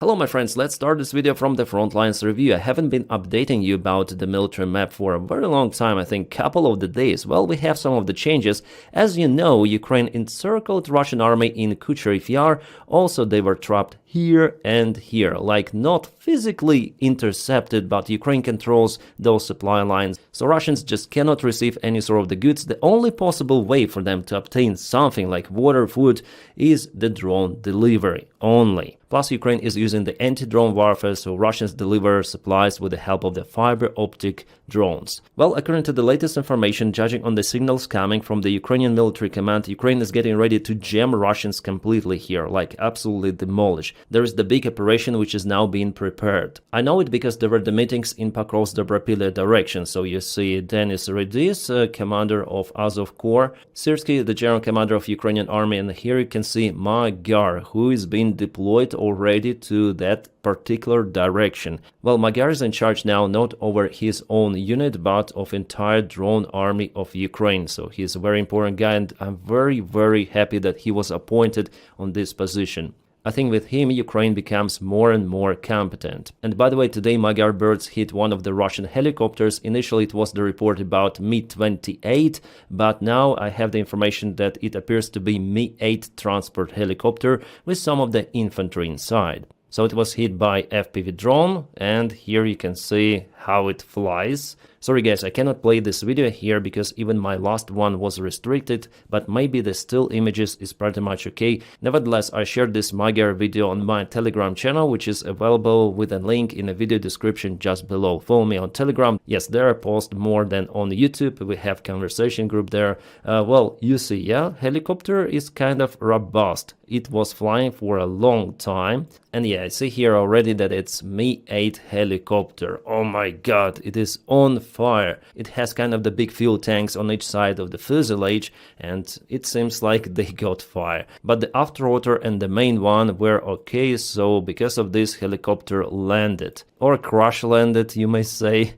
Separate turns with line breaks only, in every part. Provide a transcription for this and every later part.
Hello my friends, let's start this video from the front lines review. I haven't been updating you about the military map for a very long time, I think couple of the days. Well, we have some of the changes. As you know, Ukraine encircled Russian army in Kucherov Yar. Also, they were trapped here and here, like not physically intercepted, but Ukraine controls those supply lines. So Russians just cannot receive any sort of the goods. The only possible way for them to obtain something like water, food is the drone delivery only. Plus, Ukraine is using the anti-drone warfare, so Russians deliver supplies with the help of the fiber optic drones. Well, according to the latest information, judging on the signals coming from the Ukrainian military command, Ukraine is getting ready to jam Russians completely here, like absolutely demolish. There is the big operation which is now being prepared. I know it because there were the meetings in Pokrovsk-Dobropilya direction, so you see Denis Rydis, commander of Azov Corps, Syrsky, the general commander of Ukrainian army, and here you can see Magyar, who is being deployed already to that particular direction. Well, Magyar is in charge now not over his own unit but of entire drone army of Ukraine, so he's a very important guy and I'm very happy that he was appointed on this position. I think with him, Ukraine becomes more and more competent. And by the way, today Magyar birds hit one of the Russian helicopters. Initially, it was the report about Mi-28, but now I have the information that it appears to be Mi-8 transport helicopter with some of the infantry inside. So it was hit by FPV drone, and here you can see how it flies. Sorry guys, I cannot play this video here because even my last one was restricted, but maybe the still images is pretty much okay. Nevertheless, I shared this Magyar video on my Telegram channel, which is available with a link in the video description just below. Follow me on Telegram. Yes, there I post more than on YouTube. We have conversation group there. Well, you see, yeah, helicopter is kind of robust. It was flying for a long time. And yeah, I see here already that it's Mi-8 helicopter. Oh my god, it is on fire. It has kind of the big fuel tanks on each side of the fuselage and it seems like they got fire. But the afterwater and the main one were okay, so because of this helicopter landed. Or crash landed, you may say.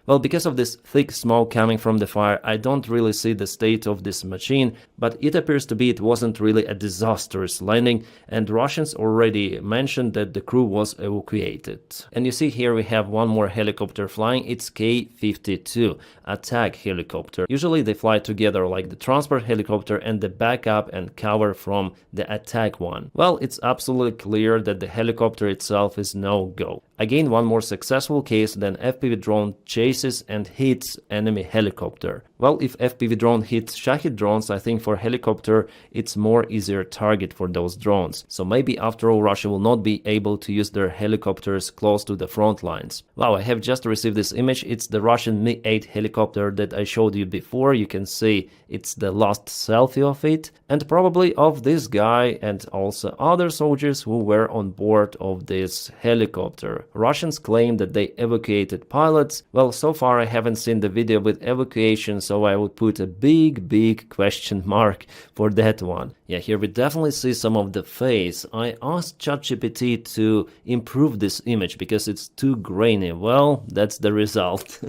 Well, because of this thick smoke coming from the fire, I don't really see the state of this machine, but it appears to be it wasn't really a disastrous landing, and Russians already mentioned that the crew was evacuated. And you see here we have one more helicopter flying, it's K-52, attack helicopter. Usually they fly together like the transport helicopter and the backup and cover from the attack one. Well, it's absolutely clear that the helicopter itself is no-go. Again, one more successful case, then FPV drone chases and hits enemy helicopter. Well, if FPV drone hits Shahid drones, I think for helicopter it's more easier target for those drones. So maybe after all Russia will not be able to use their helicopters close to the front lines. Wow, I have just received this image. It's the Russian Mi-8 helicopter that I showed you before. You can see it's the last selfie of it and probably of this guy and also other soldiers who were on board of this helicopter. Russians claim that they evacuated pilots. Well, so far I haven't seen the video with evacuation, so I would put a big question mark for that one. Yeah, here we definitely see some of the face. I asked ChatGPT to improve this image because it's too grainy. Well, that's the result.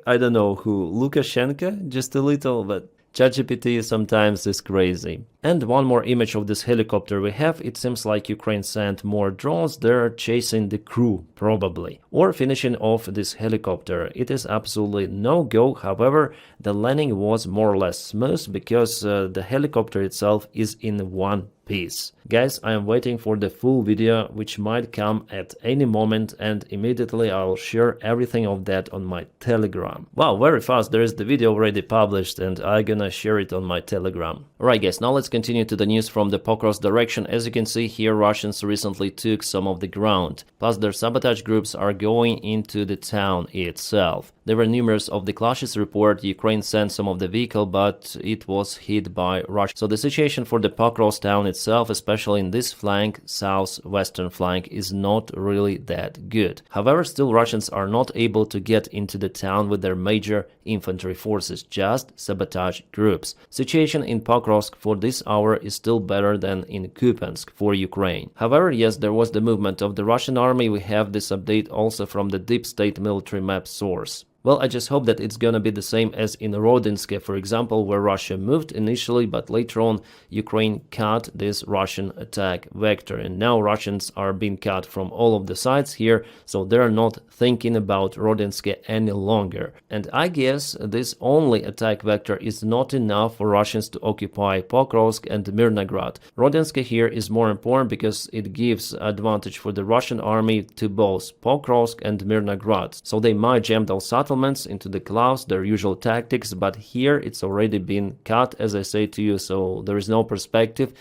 I don't know who, Lukashenko? Just a little, but ChatGPT sometimes is crazy. And one more image of this helicopter we have. It seems like Ukraine sent more drones. They're chasing the crew, probably. Or finishing off this helicopter. It is absolutely no-go. However, the landing was more or less smooth because the helicopter itself is in one piece. Guys, I am waiting for the full video, which might come at any moment, and immediately I'll share everything of that on my Telegram. Wow, very fast. There is the video already published and I'm gonna share it on my Telegram. Alright guys, now let's continue to the news from the Pokrovsk direction. As you can see here, Russians recently took some of the ground. Plus their sabotage groups are going into the town itself. There were numerous of the clashes report. Ukraine sent some of the vehicle, but it was hit by Russia. So the situation for the Pokrovsk town itself, especially in this flank, southwestern flank, is not really that good. However, still Russians are not able to get into the town with their major infantry forces, just sabotage groups. Situation in Pokrovsk for this hour is still better than in Kupiansk for Ukraine. However, yes, there was the movement of the Russian army. We have this update also from the deep state military map source. Well, I just hope that it's gonna be the same as in Rodinske, for example, where Russia moved initially, but later on Ukraine cut this Russian attack vector, and now Russians are being cut from all of the sides here, so they're not thinking about Rodinske any longer. And I guess this only attack vector is not enough for Russians to occupy Pokrovsk and Mirnograd. Rodinske here is more important because it gives advantage for the Russian army to both Pokrovsk and Mirnograd, so they might jam those settlements into the clouds, their usual tactics, but here it's already been cut, as I say to you, so there is no perspective,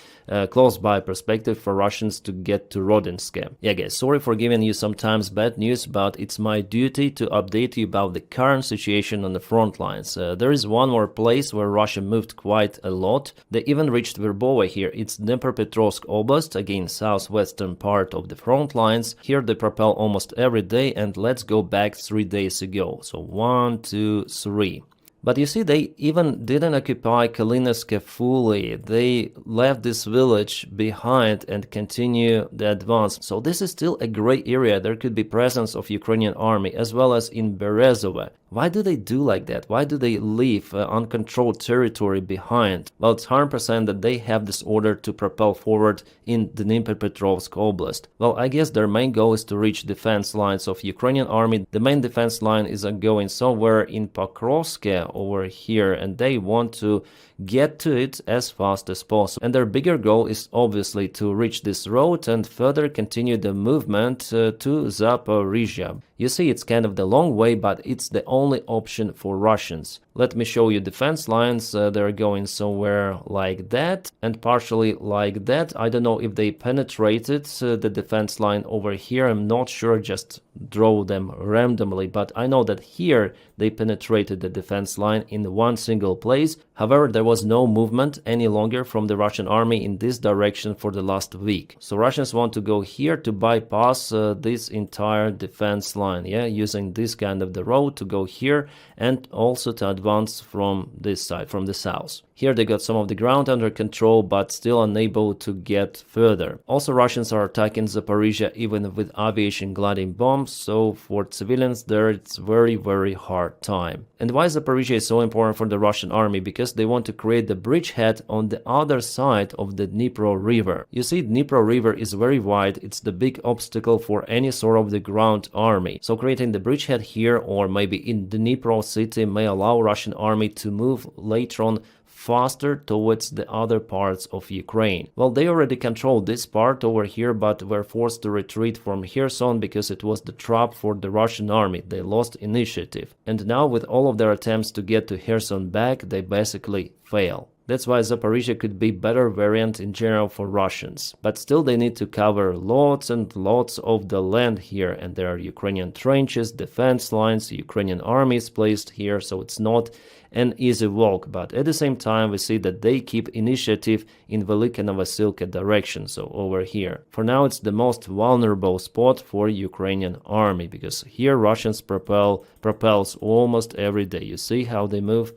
close by perspective for Russians to get to Rodinske. Yeah guys, sorry for giving you sometimes bad news, but it's my duty to update you about the current situation on the front lines. There is one more place where Russia moved quite a lot. They even reached Verbovo here. It's Dnipropetrovsk Oblast, again southwestern part of the front lines. Here they propel almost every day, and let's go back 3 days ago. So 1, 2, 3. But you see, they even didn't occupy Kalinovsk fully. They left this village behind and continue the advance. So this is still a gray area. There could be presence of Ukrainian army as well as in Berezove. Why do they do like that? Why do they leave uncontrolled territory behind? Well, it's 100% that they have this order to propel forward in Dnipropetrovsk Oblast. Well, I guess their main goal is to reach defense lines of Ukrainian army. The main defense line is going somewhere in Pokrovsk over here, and they want to get to it as fast as possible. And their bigger goal is obviously to reach this road and further continue the movement to Zaporizhia. You see, it's kind of the long way, but it's the only option for Russians. Let me show you defense lines. They're going somewhere like that and partially like that. I don't know if they penetrated the defense line over here. I'm not sure, just draw them randomly, but I know that here they penetrated the defense line in one single place. However, there was no movement any longer from the Russian army in this direction for the last week. So Russians want to go here to bypass this entire defense line, yeah, using this kind of the road to go here and also to advance from this side, from the south. Here they got some of the ground under control, but still unable to get further. Also, Russians are attacking Zaporizhia even with aviation gliding bombs, so for civilians there it's very hard time. And why Zaporizhia is so important for the Russian army? Because they want to create the bridgehead on the other side of the Dnipro River. You see, Dnipro River is very wide, it's the big obstacle for any sort of the ground army. So creating the bridgehead here or maybe in Dnipro city may allow Russian army to move later on faster towards the other parts of Ukraine. Well, they already controlled this part over here, but were forced to retreat from Kherson because it was the trap for the Russian army. They lost initiative. And now with all of their attempts to get to Kherson back, they basically fail. That's why Zaporizhia could be better variant in general for Russians. But still they need to cover lots and lots of the land here, and there are Ukrainian trenches, defense lines, Ukrainian armies placed here, so it's not an easy walk. But at the same time we see that they keep initiative in Velika Novosilka direction, so over here. For now it's the most vulnerable spot for Ukrainian army, because here Russians propels almost every day. You see how they move?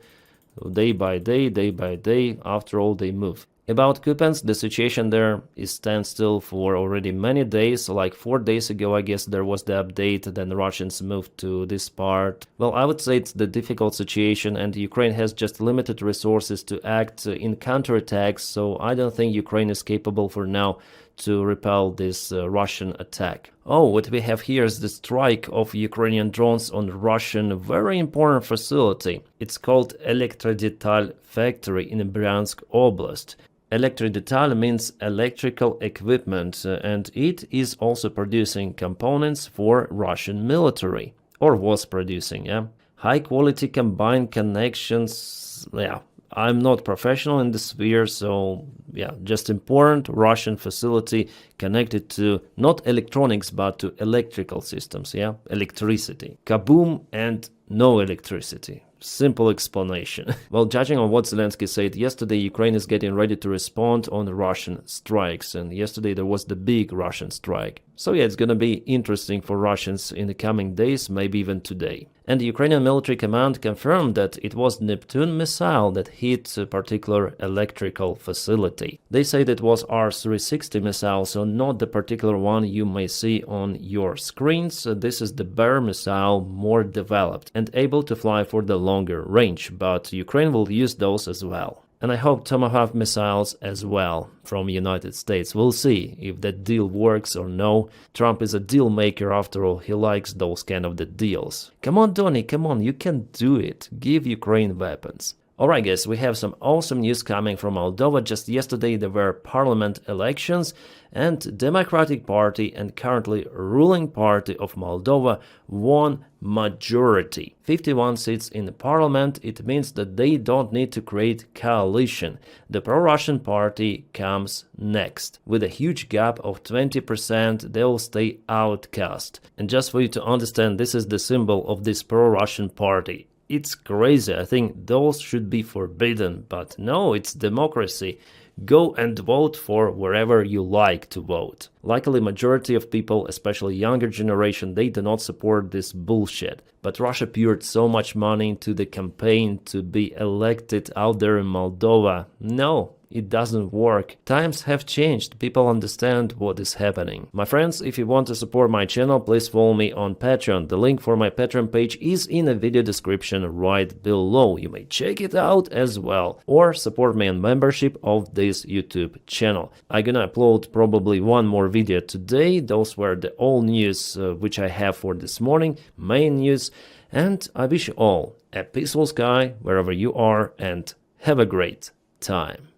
Day by day, after all they move. About Kupiansk, the situation there is standstill for already many days. Like 4 days ago, I guess there was the update, then the Russians moved to this part. Well, I would say it's the difficult situation, and Ukraine has just limited resources to act in counterattacks, so I don't think Ukraine is capable for now to repel this Russian attack. Oh, what we have here is the strike of Ukrainian drones on Russian very important facility. It's called Elektrodetal factory in Bryansk Oblast. Elektrodetal means electrical equipment, and it is also producing components for Russian military, or was producing, yeah. High quality combined connections, yeah. I'm not professional in the sphere, so yeah, just important Russian facility connected to not electronics but to electrical systems, yeah, electricity. Kaboom and no electricity. Simple explanation. Well, judging on what Zelensky said yesterday, Ukraine is getting ready to respond on the Russian strikes, and yesterday there was the big Russian strike. So yeah, it's gonna be interesting for Russians in the coming days, maybe even today. And the Ukrainian military command confirmed that it was Neptune missile that hit a particular electrical facility. They said it was R-360 missile, so not the particular one you may see on your screens. This is the Bear missile, more developed and able to fly for the longer range, but Ukraine will use those as well. And I hope Tomahawk missiles as well from United States. We'll see if that deal works or no. Trump is a deal maker after all. He likes those kind of the deals. Come on, Donny, come on, you can do it. Give Ukraine weapons. Alright guys, we have some awesome news coming from Moldova. Just yesterday there were parliament elections and Democratic Party and currently ruling party of Moldova won majority. 51 seats in the parliament. It means that they don't need to create coalition. The pro-Russian party comes next. With a huge gap of 20%, they'll stay outcast. And just for you to understand, this is the symbol of this pro-Russian party. It's crazy. I think those should be forbidden, but no, it's democracy. Go and vote for wherever you like to vote. Luckily, majority of people, especially younger generation, they do not support this bullshit. But Russia poured so much money into the campaign to be elected out there in Moldova. No, it doesn't work. Times have changed. People understand what is happening. My friends, if you want to support my channel, please follow me on Patreon. The link for my Patreon page is in the video description right below. You may check it out as well. Or support me on membership of this YouTube channel. I'm gonna upload probably one more video today. Those were the all news which I have for this morning, main news. And I wish you all a peaceful sky wherever you are and have a great time.